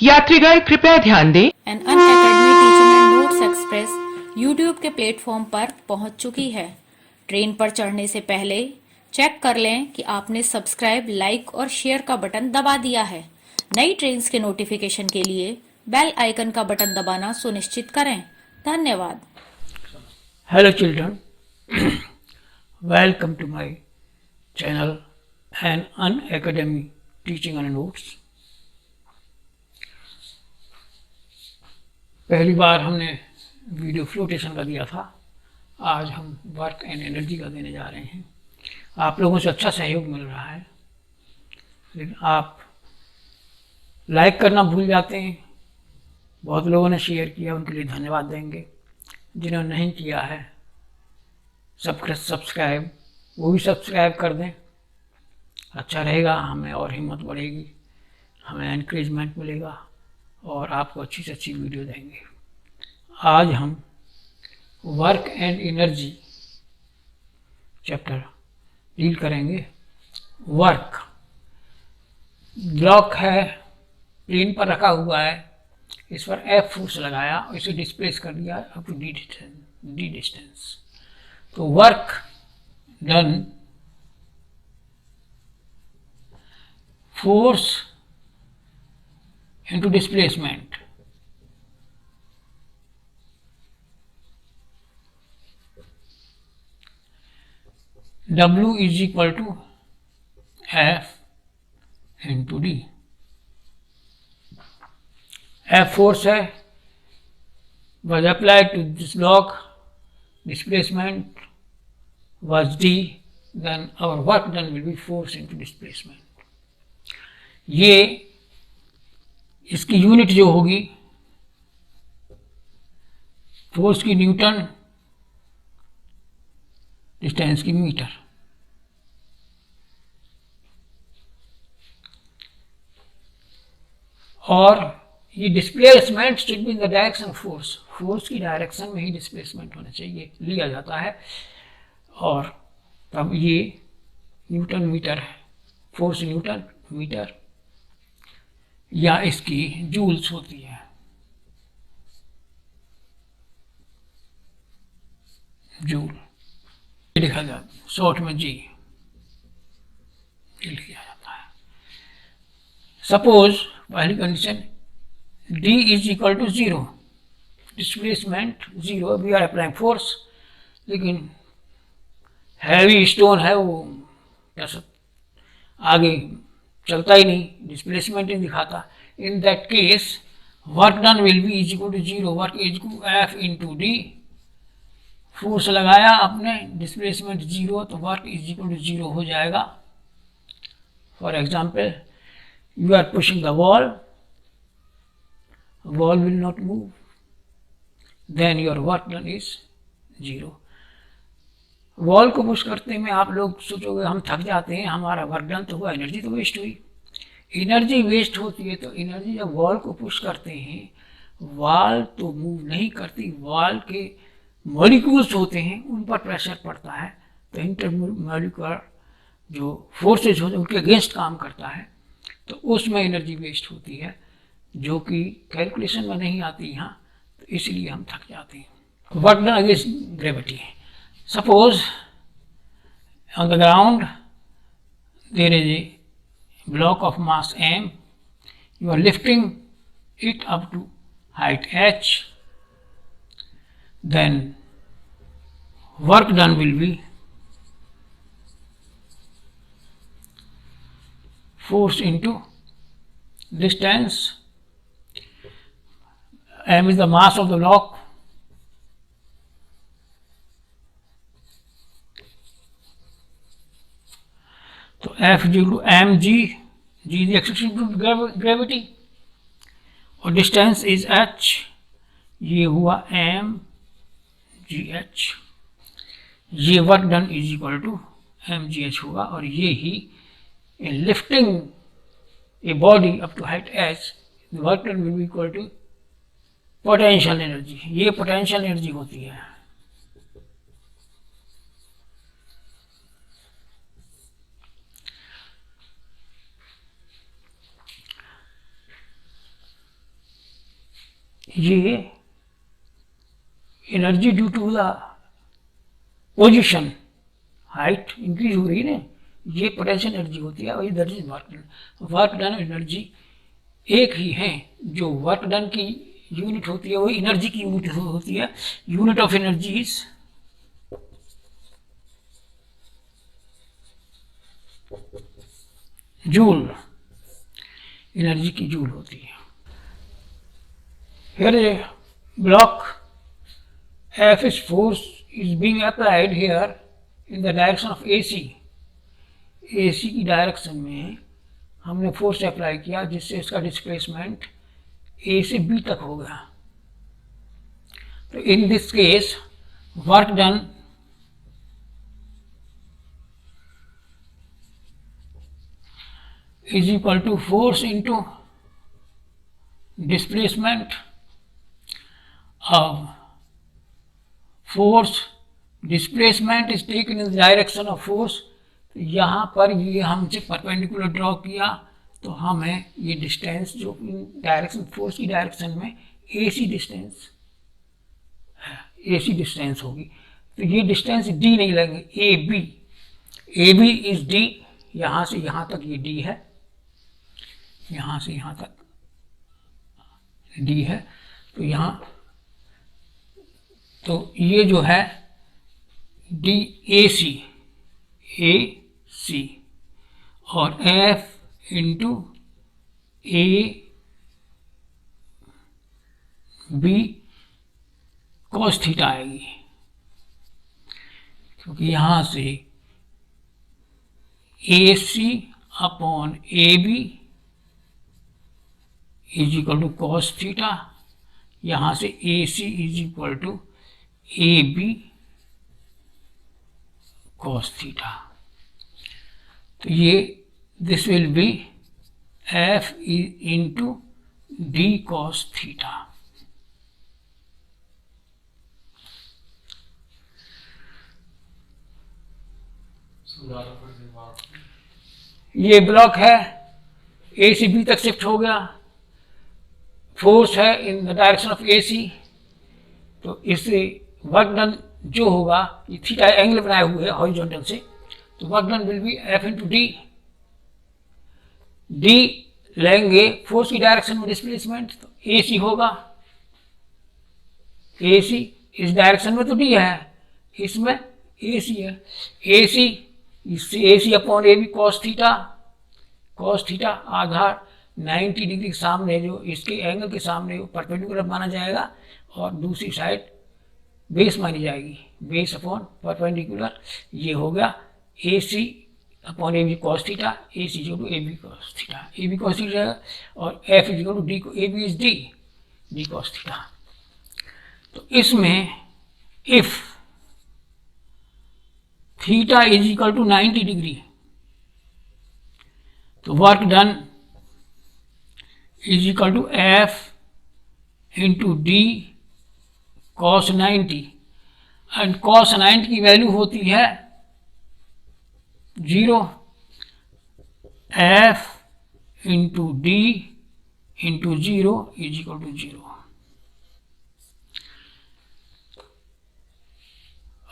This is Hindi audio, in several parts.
यात्रीगण कृपया ध्यान दें। An Unacademy teaching and notes express YouTube के प्लेटफॉर्म पर पहुंच चुकी है। ट्रेन पर चढ़ने से पहले चेक कर लें कि आपने सब्सक्राइब, लाइक और शेयर का बटन दबा दिया है। नई ट्रेन्स के नोटिफिकेशन के लिए बेल आइकन का बटन दबाना सुनिश्चित करें। धन्यवाद। Hello children, welcome to my channel and Unacademy Teaching and Notes। पहली बार हमने वीडियो फ्लोटेशन का दिया था, आज हम वर्क एंड एनर्जी का देने जा रहे हैं। आप लोगों से अच्छा सहयोग मिल रहा है, लेकिन आप लाइक करना भूल जाते हैं। बहुत लोगों ने शेयर किया, उनके लिए धन्यवाद देंगे। जिन्होंने नहीं किया है सब्सक्राइब, वो भी सब्सक्राइब कर दें। अच्छा रहेगा, हमें और हिम्मत बढ़ेगी, हमें एनकरेजमेंट मिलेगा और आपको अच्छी से अच्छी वीडियो देंगे। आज हम work and energy chapter deal करेंगे। वर्क ब्लॉक है, प्लेन पर रखा हुआ है, इस पर एफ फोर्स लगाया और इसे डिस्प्लेस कर दिया अप टू डी डिस्टेंस। तो work done, force into displacement. W is equal to F into d. F force है, was applied to this block, displacement was d, then our work done will be force into displacement। ये इसकी यूनिट जो होगी फोर्स की न्यूटन, डिस्टेंस की मीटर। और ये displacement should be in the direction of force, force की डायरेक्शन में ही डिस्प्लेसमेंट होना चाहिए, लिया जाता है। और तब ये न्यूटन मीटर है, फोर्स न्यूटन मीटर या इसकी जूल्स होती है। जूल लिखा जाता है, शॉर्ट में जी लिखा जाता है। सपोज पहली condition d is equal to 0, displacement 0, we are applying force, लेकिन हैवी स्टोन है, वो कैसे आगे चलता ही नहीं, डिस्प्लेसमेंट नहीं दिखाता। In that case work done will be is equal to 0, work is equal F into d. Force लगाया आपने, डिस्प्लेसमेंट 0, तो वर्क इज इक्वल टू 0 हो जाएगा। For example, you are pushing the wall, wall will not move, then your work done is 0। Wall को पुश करते में आप लोग सोचोगे हम थक जाते हैं, हमारा वर्क डन तो हुआ, एनर्जी तो वेस्ट हुई। एनर्जी वेस्ट होती है तो एनर्जी जब वॉल को पुश करते हैं, वॉल तो मूव नहीं करती, वॉल के मॉलिक्यूल्स होते हैं उन पर प्रेशर पड़ता है, तो इंटरमॉलिक्यूलर जो फोर्सेज होते हैं उनके अगेंस्ट काम करता है, तो उसमें एनर्जी वेस्ट होती है, जो कि कैलकुलेशन में नहीं आती यहाँ, तो इसलिए हम थक जाते हैं। Work done against gravity. Suppose on the ground there is a block of mass m, you are lifting it up to height h, then work done will be force into distance. m is the mass of the block, तो F is to m g, g is exception to gravity, और डिस्टेंस इज h, ये हुआ एम जी एच। ये work done is equal to m g H होगा, और ये ही lifting a body up to height h, work done will be equal to potential energy. ये पोटेंशियल एनर्जी होती है। ये energy due to the position, height increase हो रही है ना, ये पोटेंशियल एनर्जी होती है, और ये that is work done. Work done energy एक ही है। जो वर्क डन की यूनिट होती है वो एनर्जी की यूनिट होती है। Unit of energy is joule, energy की जूल होती है। Here a block F is force is being applied here in the direction of AC. AC की डायरेक्शन में हमने फोर्स अप्लाई किया जिससे इसका डिस्प्लेसमेंट A से B तक हो गया। तो in this case work done is equal to force into displacement of force, displacement is taken in the direction of force। तो यहाँ पर ये हमसे परपेंडिकुलर ड्रॉ किया तो हमें ये डिस्टेंस जो डायरेक्शन फोर्स की डायरेक्शन में AC डिस्टेंस है, AC डिस्टेंस होगी। तो ये डिस्टेंस D नहीं लगेंगे, AB इज D, यहाँ से यहाँ तक ये D है, यहाँ से यहाँ तक D है। तो यहाँ तो ये जो है DAC और F into AB cos theta आएगी, क्योंकि यहाँ से AC upon AB is equal to cos theta, यहाँ से AC is equal to AB cos theta. तो ये this will be F into D cos theta. ये ब्लॉक है, A से B तक शिफ्ट हो गया, फोर्स है in the direction of AC। तो इससे वर्क डन जो होगा, ये थीटा एंगल बनाए हुए है हॉरिजॉन्टल से, तो work done will be F into D लेंगे फोर्स की डायरेक्शन में डिस्प्लेसमेंट, तो AC होगा, AC इस डायरेक्शन में तो D है, इसमें AC है, AC इससे AC upon AB cos theta आधार 90 डिग्री के सामने जो इसके एंगल के सामने परपेंडिकुलर माना जाएगा और दूसरी साइड बेस मानी जाएगी, बेस अपॉन परपेंडिकुलर। ये हो गया AC upon AB cos theta, AC equal to AB cos theta, AB cos theta और F equal to D, AB is D cos theta. तो इसमें if theta is equal to 90 degree, तो work done is equal to F into D cos 90, and cos 90 की वैल्यू होती है 0, F into D into 0 is equal to 0।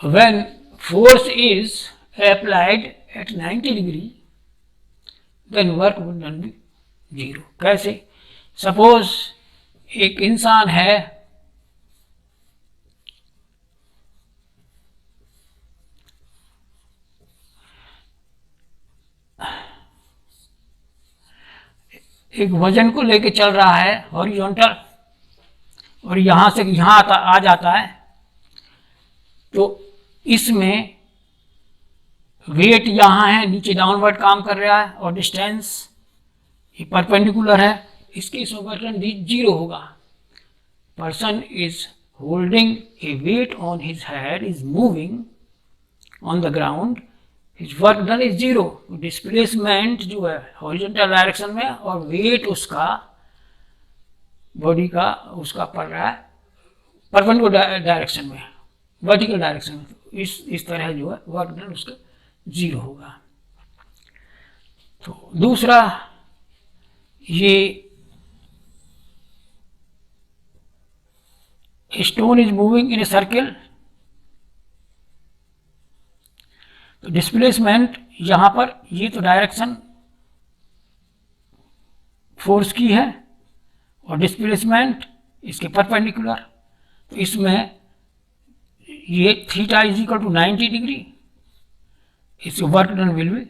When force is applied at 90 degree, then work would not be 0। कैसे? सपोज एक इंसान है, एक वजन को लेके चल रहा है हॉरिजॉन्टल और यहां से यहां आ जाता है, तो इसमें वेट यहाँ है, नीचे डाउनवर्ड काम कर रहा है और डिस्टेंस ये परपेंडिकुलर है, इसके वर्क 0 होगा। Person is holding a weight on his head, is moving on the ground, his work done is 0। Displacement जो है हॉरिजॉन्टल डायरेक्शन में और वेट उसका बॉडी का उसका पड़ रहा है परपेंडिकुलर डायरेक्शन में, वर्टिकल डायरेक्शन में। इस तरह जो है वर्क डन उसका 0 होगा। तो दूसरा, ये stone is moving in a circle, तो डिस्प्लेसमेंट यहां पर ये तो डायरेक्शन फोर्स की है और डिस्प्लेसमेंट इसके परपेंडिकुलर, तो इसमें ये theta is equal to 90 degree, इससे work done will be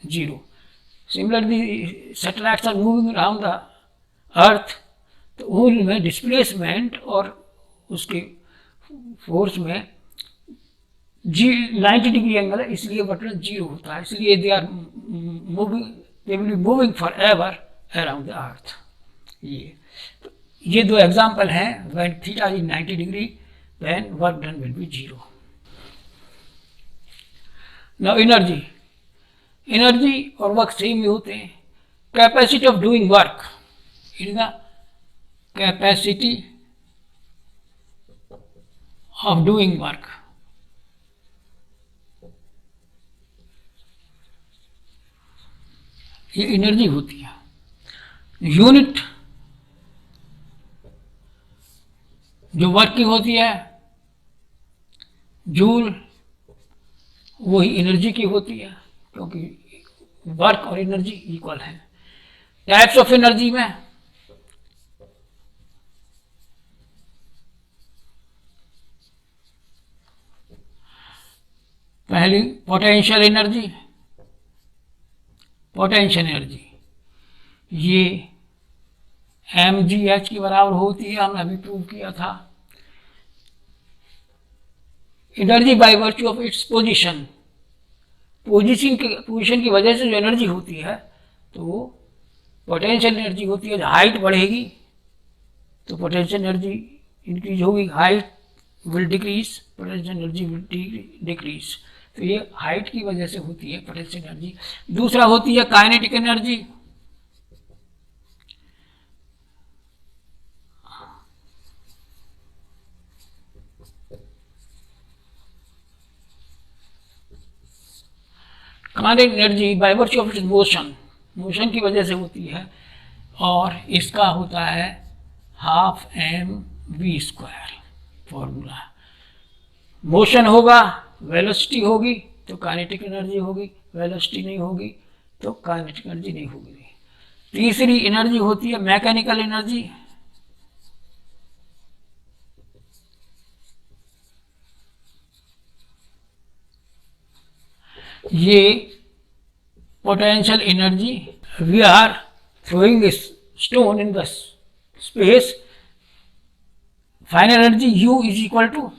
0. Similarly, satellites are moving around the earth, तो उनमें डिस्प्लेसमेंट और उसके फोर्स में 90 डिग्री एंगल है, इसलिए वर्क डन 0 होता है, इसलिए they are moving, they will be moving for ever around the earth. ये दो एग्जाम्पल हैं. When theta is 90 degree then work done will be 0. Now energy और वर्क सेम ही होते हैं. Capacity of doing work is the capacity of doing work. ये एनर्जी होती है. यूनिट जो वर्क की होती है, जूल, वही एनर्जी की होती है, क्योंकि वर्क और एनर्जी इक्वल है. टाइप्स ऑफ एनर्जी में पहली पोटेंशियल एनर्जी. ये mgh की बराबर होती है, हमने अभी प्रूव किया था. Energy by virtue of its position की वजह से जो एनर्जी होती है, तो वो पोटेंशियल एनर्जी होती है. हाइट बढ़ेगी तो पोटेंशियल एनर्जी इंक्रीज होगी, height will decrease, potential energy will decrease. तो ये हाइट की वजह से होती है पोटेंशियल एनर्जी. दूसरा होती है kinetic energy. Kinetic energy by virtue of its motion की वजह से होती है, और इसका होता है ½ mv². फॉर्मूला, मोशन होगा, वेलोसिटी होगी तो काइनेटिक एनर्जी होगी, वेलोसिटी नहीं होगी तो काइनेटिक एनर्जी नहीं होगी. तीसरी एनर्जी होती है मैकेनिकल एनर्जी. ये potential energy. We are throwing a stone in the space. Final energy U is equal to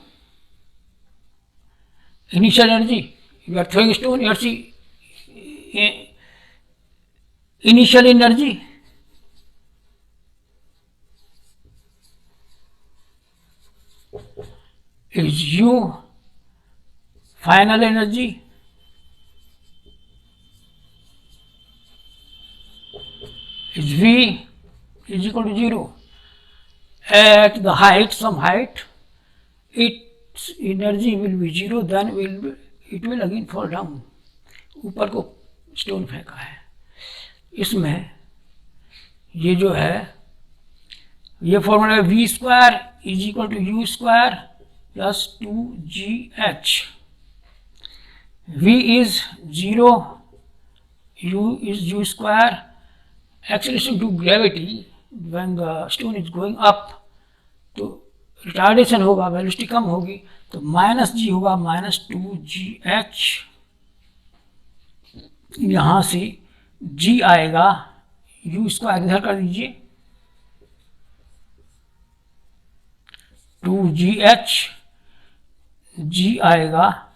initial energy. You are throwing a stone, you are see initial energy is U. Final energy is V is equal to 0. At the height, some height, its energy will be 0, then it will again fall down. ऊपर को स्टोन फेंका है, इसमें ये जो है, ये फॉर्मूला है v² is equal to u² plus 2gh. v इज 0, u is u². Acceleration due to gravity when the stone is going up, तो रिटार्डेशन होगा, वेलोसिटी कम होगी, तो -g होगा, -2gh. यहाँ से g आएगा, u² इधर कर दीजिए, 2gh, g आएगा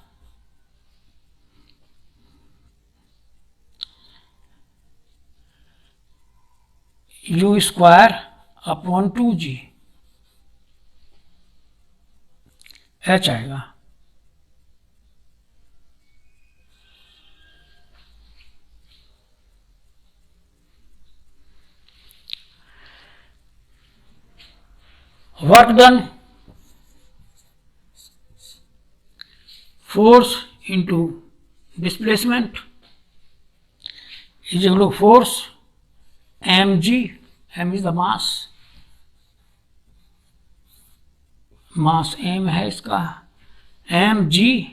u² अपॉन 2g, h आएगा. Work done, force into displacement is equal to force mg, m is the mass, mass m है इसका, mg,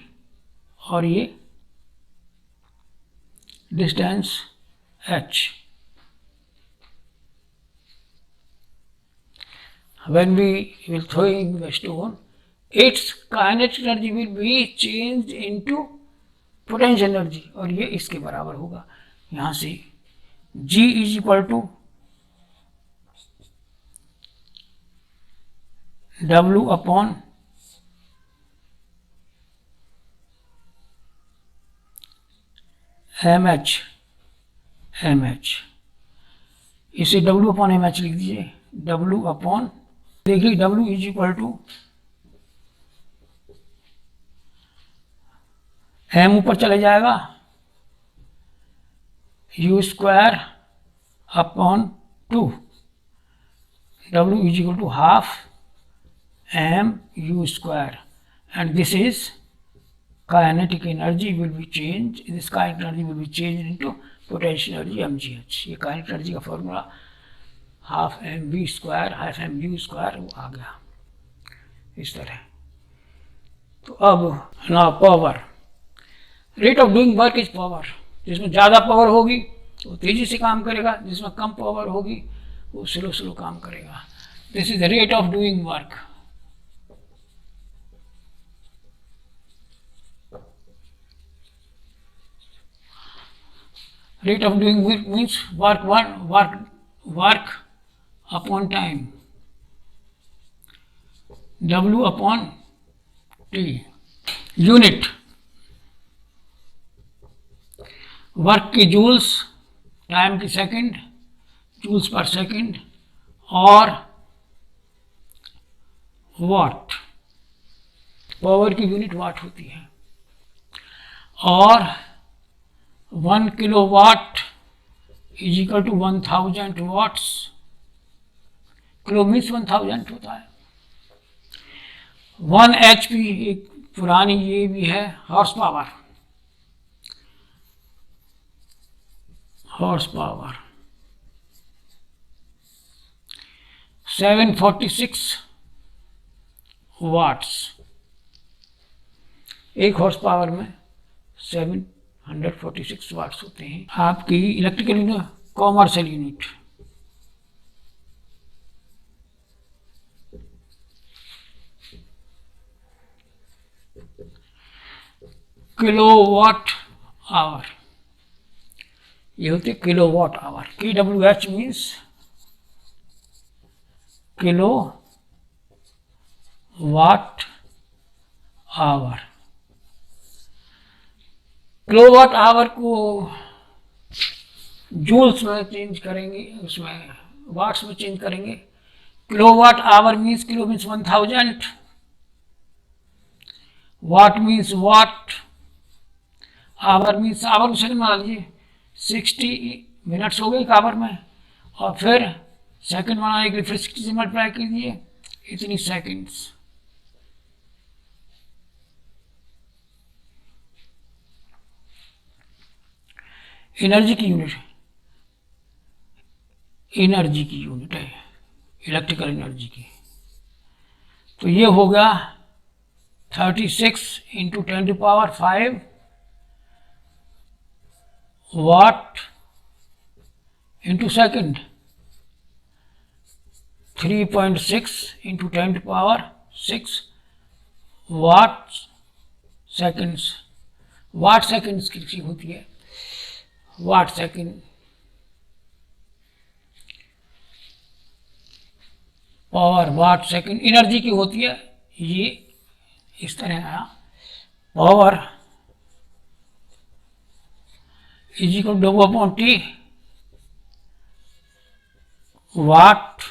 और ये distance h। When we will throwing the stone, its kinetic energy will be changed into potential energy, और ये इसके बराबर होगा। यहाँ से G is equal to W upon mh, इसे W अपॉन mh लिख दीजिए। W अपॉन, देख लीजिए W is equal to m ऊपर चले जाएगा, u square upon 2, W is equal to half m u square, and this is kinetic energy will be changed, this kinetic energy will be changed into potential energy mgh। ये kinetic energy का formula half m v square half m u square वो आ गया इस तरह। तो अब ना power, rate of doing work is power. जिसमें ज़्यादा पावर होगी वो तेज़ी से काम करेगा, जिसमें कम पावर होगी वो स्लो स्लो काम करेगा। This is the rate of doing work. Rate of doing work means work upon time, W upon T। Unit work की जूल्स, टाइम की सेकंड, जूल्स पर सेकंड, और वाट, पावर की यूनिट वाट होती है। और 1 kilowatt is equal to 1000 watts. Kilo means 1000 होता है। 1 HP, एक पुरानी ये भी है, हॉर्स पावर। 746 वाट्स। एक हॉर्स पावर में 746 वाट्स होते हैं। आपकी electrical unit, commercial unit, kilowatt hour, ये होते kilowatt hour. KWH means kilo watt hour. Kilowatt hour को जूल्स में चेंज करेंगे, उसमें वाट्स में चेंज करेंगे। Kilowatt hour means, kilo means 1000, watt means watt, hour means hour second मान लीजिए। 60 मिनट्स हो गए एक आवर में, और फिर सेकंड बनाने के लिए फिर 60 से मल्टीप्लाई कीजिए, इतनी सेकंड्स। एनर्जी की यूनिट, एनर्जी की यूनिट है इलेक्ट्रिकल एनर्जी की। तो ये हो गया 36 into 10⁵ watt into second, 3.6 into 10⁶ watt seconds. Watt seconds की होती है, watt second, power watt second energy की होती है। ये इस तरह आया, power is equal to W upon T, watt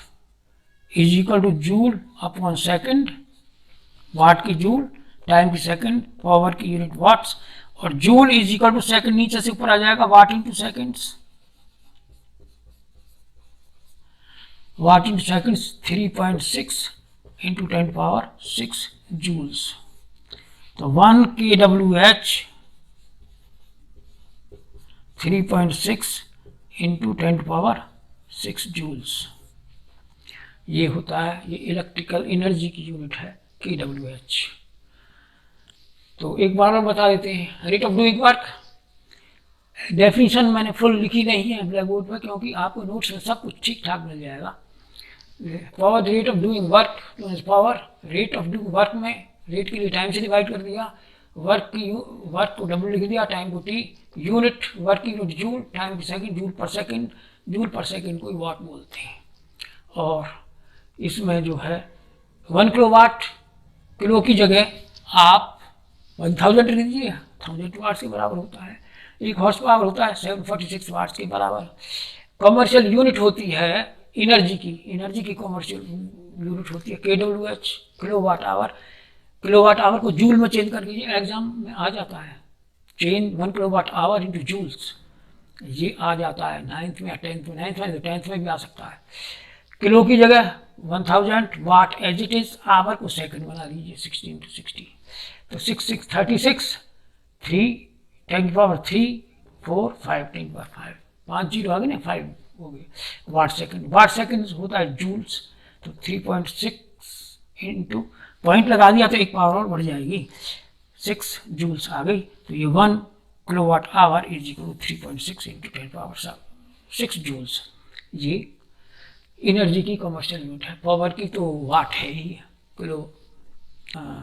is equal to joule upon second, watt की जूल, टाइम की सेकेंड, पावर की यूनिट वाट्स, और joule is equal to second, नीचे से ऊपर आ जाएगा watt into seconds. Watt into seconds 3.6 into 10⁶ joules. तो 1 kWh 3.6 इंटू 10⁶ जूल्स। ये होता है, ये इलेक्ट्रिकल एनर्जी की यूनिट है kWh। तो एक बार और बता देते हैं rate of doing work. Definition मैंने फुल लिखी नहीं है ब्लैक बोर्ड पर, क्योंकि आपको नोट्स में सब कुछ ठीक ठाक मिल जाएगा। Power rate of doing work, power rate of doing work में रेट के लिए टाइम से डिवाइड कर दिया, वर्क को डब्ल्यू लिख दिया, टाइम को टी, यूनिट वर्क की यूनिट जूल, टाइम की सेकंड, जूल पर सेकंड को वाट बोलते हैं। और इसमें जो है 1 किलोवाट, किलो की जगह आप 1000 लिख दीजिए, 1000 वाट्स के बराबर होता है। एक हॉर्स पावर होता है 746 वाट्स के बराबर। कमर्शियल यूनिट होती है एनर्जी की कमर्शियल यूनिट होती है kWh, किलोवाट आवर को जूल में चेंज कर दीजिए, एग्जाम में आ जाता है। Change 1 kilowatt hour into joules, ये आ जाता है 9th में या 10th में, 9th में तो 10th में भी आ सकता है। किलो की जगह 1000 वाट एज इट इज, आवर को सेकंड बना लीजिए 16 to 60, तो 36 3 10 की पावर 3 4 5 10 की पावर 5, 5 जीरो आ गए ना, 5 हो गए वाट सेकंड होता है जूल्स। तो 3.6 इंटू पॉइंट लगा दिया तो एक पावर और बढ़ जाएगी, 6 जूल्स आ गई। तो ये 1 kilowatt hour is equal to 3.6 into 10 power 6 joules. ये एनर्जी की कमर्शियल यूनिट है। पावर की तो वाट है ही, किलो।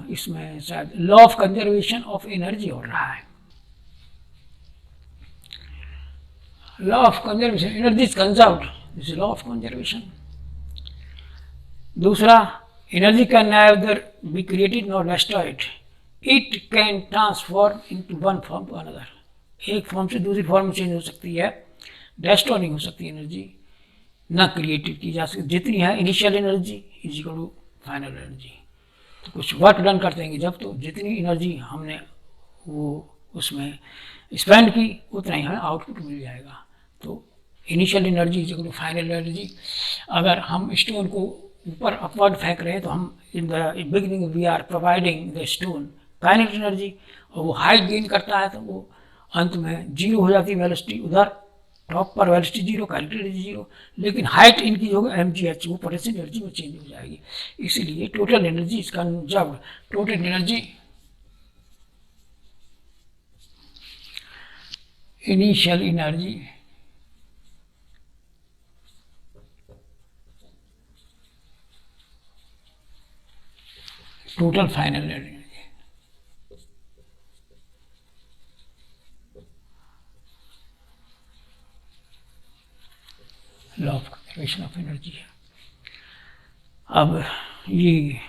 इसमें शायद law of conservation of energy हो रहा है। Law of conservation, energy is conserved, this is law of conservation. दूसरा, energy can neither be created nor destroyed, it can transform into one form to another. एक फॉर्म से दूसरी फॉर्म में चेंज हो सकती है, डिस्ट्रॉय नहीं हो सकती एनर्जी, ना क्रिएटेड की जा सकती। जितनी है initial energy is equal to final energy. तो कुछ वर्क डन करते हैं जब, तो जितनी एनर्जी हमने वो उसमें स्पेंड की उतना ही हमें आउटपुट मिल जाएगा। तो initial energy is equal to final energy. अगर हम स्टोन को ऊपर अपवर्ड फेंक रहे हैं तो हम in the beginning we are providing the stone kinetic energy, और वो हाइट गेन करता है तो वो अंत में जीरो हो जाती है वेलोसिटी, उधर टॉप पर velocity zero, kinetic energy zero, लेकिन हाइट इनकी जो है mgh वो पोटेंशियल एनर्जी में चेंज हो जाएगी। इसीलिए total energy is conserved. Total energy initial energy total final energy. Law of conservation of energy है। अब ये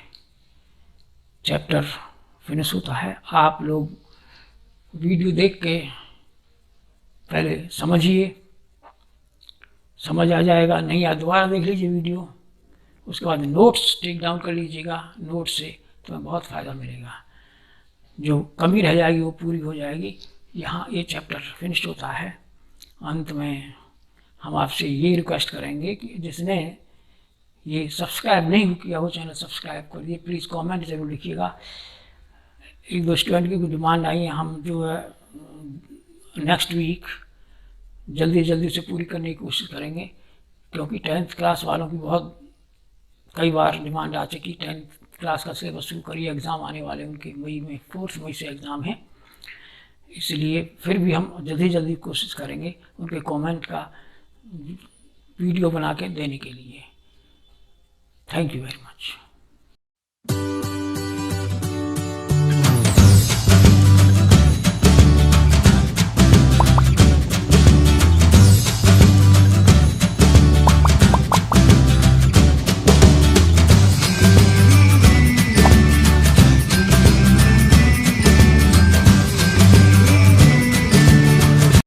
चैप्टर फिनिश होता है। आप लोग वीडियो देख के पहले समझिए, समझ आ जाएगा, नहीं या दोबारा देख लीजिए वीडियो, उसके बाद नोट्स टेक डाउन कर लीजिएगा। नोट्स से तुम्हें बहुत फ़ायदा मिलेगा, जो कमी रह जाएगी वो पूरी हो जाएगी। यहाँ ये चैप्टर फिनिश होता है। अंत में हम आपसे ये रिक्वेस्ट करेंगे कि जिसने ये सब्सक्राइब नहीं किया वो चैनल सब्सक्राइब कर दिए। प्लीज़ कमेंट ज़रूर लिखिएगा। एक दो स्टूडेंट की डिमांड आई है, हम जो है नेक्स्ट वीक जल्दी से पूरी करने की कोशिश करेंगे, क्योंकि 10th क्लास वालों की बहुत कई बार डिमांड आ चुकी। 10th क्लास का सिलेबस शुरू करिए, एग्ज़ाम आने वाले उनके मई में, 4 मई से एग्ज़ाम है, इसलिए फिर भी हम जल्दी कोशिश करेंगे उनके कमेंट का वीडियो बना के देने के लिए। Thank you very much.